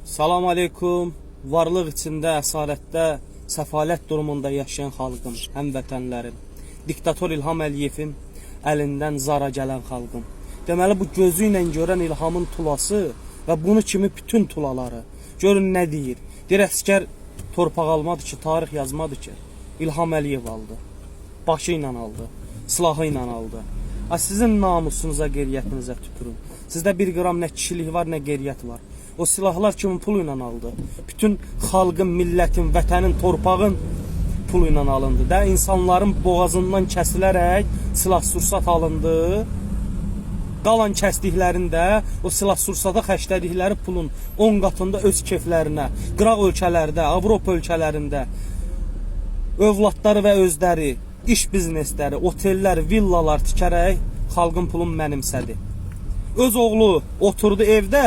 Salam aleykum. Varlıq içində, əsarətdə, səfalət durumunda yaşayan xalqım, həmvətənlərim. Diktator İlham Əliyevin əlindən zara gələn xalqım. Deməli, bu gözü ilə görən İlhamın tulası və bunu kimi bütün tulaları. Görün nə deyir. Deyir, əskər torpaq almadı ki, tarix yazmadı ki, İlham Əliyev aldı. Başı ilə aldı, silahı ilə aldı. Sizin namusunuza, qeyriyyətinizə tüpürün. Sizdə bir qram nə kişilik var, nə qeyriyyət var. O silahlar kimin pulu ilə aldı? Bütün xalqın, millətin, vətənin, torpağın pulu ilə alındı. Da insanların boğazından kəsilərək silah-sursat alındı. Qalan kəsdiklərində o silah-sursata xərclədikləri pulun 10 qatında öz keyflərinə, qıraq ölkələrdə, Avropa ölkələrində övladları və özləri, iş biznesləri, otellər, villalar tikərək xalqın pulunu mənimsədi. Öz oğlu oturdu evdə,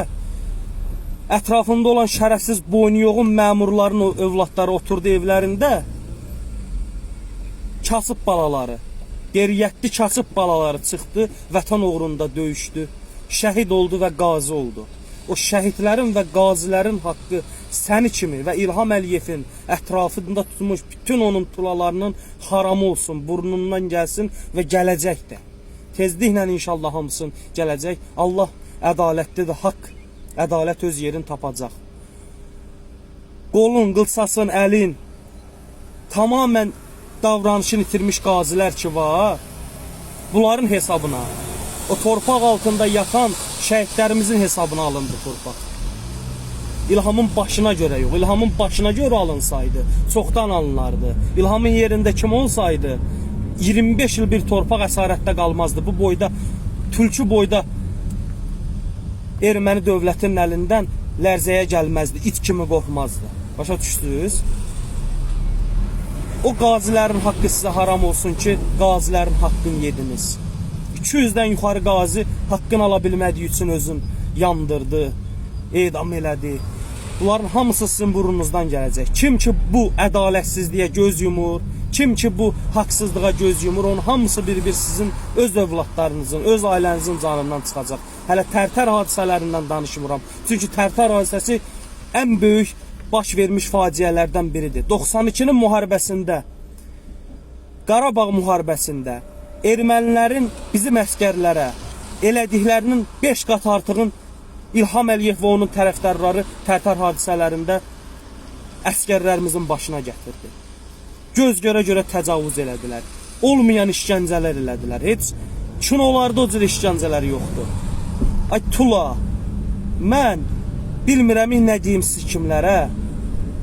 ətrafında olan şərəfsiz boynuyoğun məmurların övladları oturdu evlərində, kasıb balaları, qeyriyyətli kasıb balaları çıxdı, vətən uğrunda döyüşdü, şəhid oldu və qazi oldu. O şəhidlərin və qazilərin haqqı səni kimi və İlham Əliyevin ətrafında tutmuş bütün onun tulalarının haramı olsun, burnundan gəlsin və gələcəkdir. Tezliklə inşallah hamısın gələcək. Allah ədalətlidir, haqq, ədalət öz yerini tapacaq. Qolun, qılsasın, əlin tamamən davranışını itirmiş qazilər ki var, bunların hesabına, o torpaq altında yatan şəhidlərimizin hesabına alındı torpaq. İlhamın başına görə yox, İlhamın başına görə alınsaydı, çoxdan alınardı. İlhamın yerində kim olsaydı, 25 il bir torpaq əsarətdə qalmazdı. Bu boyda, tülkü boyda erməni dövlətinin əlindən lərzəyə gəlməzdi, it kimi qorxmazdı. Başa düşdünüz? O qazilərin haqqı sizə haram olsun ki, qazilərin haqqını yediniz. 200-dən yuxarı qazi haqqını ala bilmədiyi üçün özün yandırdı, edam elədi. Bunların hamısı sizin burnunuzdan gələcək. Kim ki bu ədalətsizliyə göz yumur, kim ki bu haqsızlığa göz yumur, onun hamısı bir-bir sizin öz övladlarınızın, öz ailənizin canından çıxacaq. Hələ Tərtər hadisələrindən danışmıram. Çünki Tərtər hadisəsi ən böyük baş vermiş faciələrdən biridir. 92-nin müharibəsində, Qarabağ müharibəsində ermənilərin bizim əskərlərə elədiklərinin 5 qat artığın İlham Əliyev və onun tərəfdarları Tərtər hadisələrində əskərlərimizin başına gətirdi. Göz görə-görə təcavüz elədilər. Olmayan işgəncələr elədilər. Heç kinolarda o cür işgəncələr yoxdur. Ay tula, mən bilmirəm nə deyim siz kimlərə.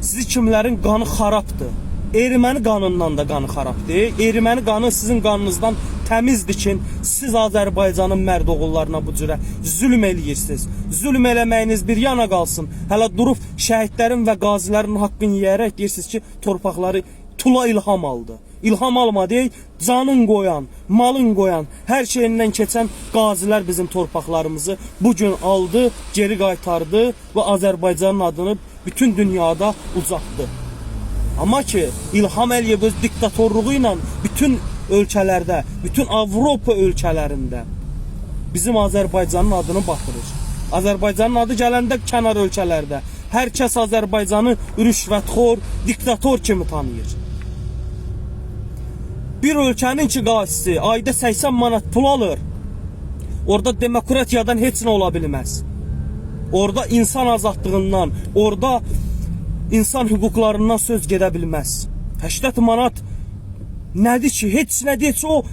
Sizi kimlərin qanı xarabdır. Erməni qanından da qanı xarabdır. Erməni qanı sizin qanınızdan təmizdir ki, siz Azərbaycanın mərd oğullarına bu cürə zülm eləyirsiniz. Zülm eləməyiniz bir yana qalsın. Hələ durub şəhidlərin və qazilərin haqqını yeyərək deyirsiniz ki, torpaqları tula İlham aldı. İlham almadı, canın qoyan, malın qoyan, hər şeyindən keçən qazilər bizim torpaqlarımızı bugün aldı, geri qaytardı və Azərbaycanın adını bütün dünyada ucaltdı. Amma ki, İlham Əliyev öz diktatorluğu ilə bütün ölkələrdə, bütün Avropa ölkələrində bizim Azərbaycanın adını batırır. Azərbaycanın adı gələndə kənar ölkələrdə hər kəs Azərbaycanı rüşvətxor, diktator kimi tanıyır. Bir ölkənin ki qazisi ayda 80 manat pul alır. Orada demokratiyadan heç nə ola bilməz. Orada insan azadlığından, orada insan hüquqlarından söz gedə bilməz. 80 manat nədir ki? Heç nə deyil ki, o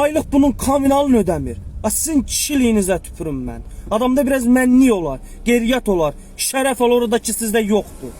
aylıq bunun kommunalını ödəmir. Sizin kişiliyinizə tüpürüm mən. Adamda biraz mənlik olar, qeyriyyət olar, şərəf olar, orada ki sizdə yoxdur.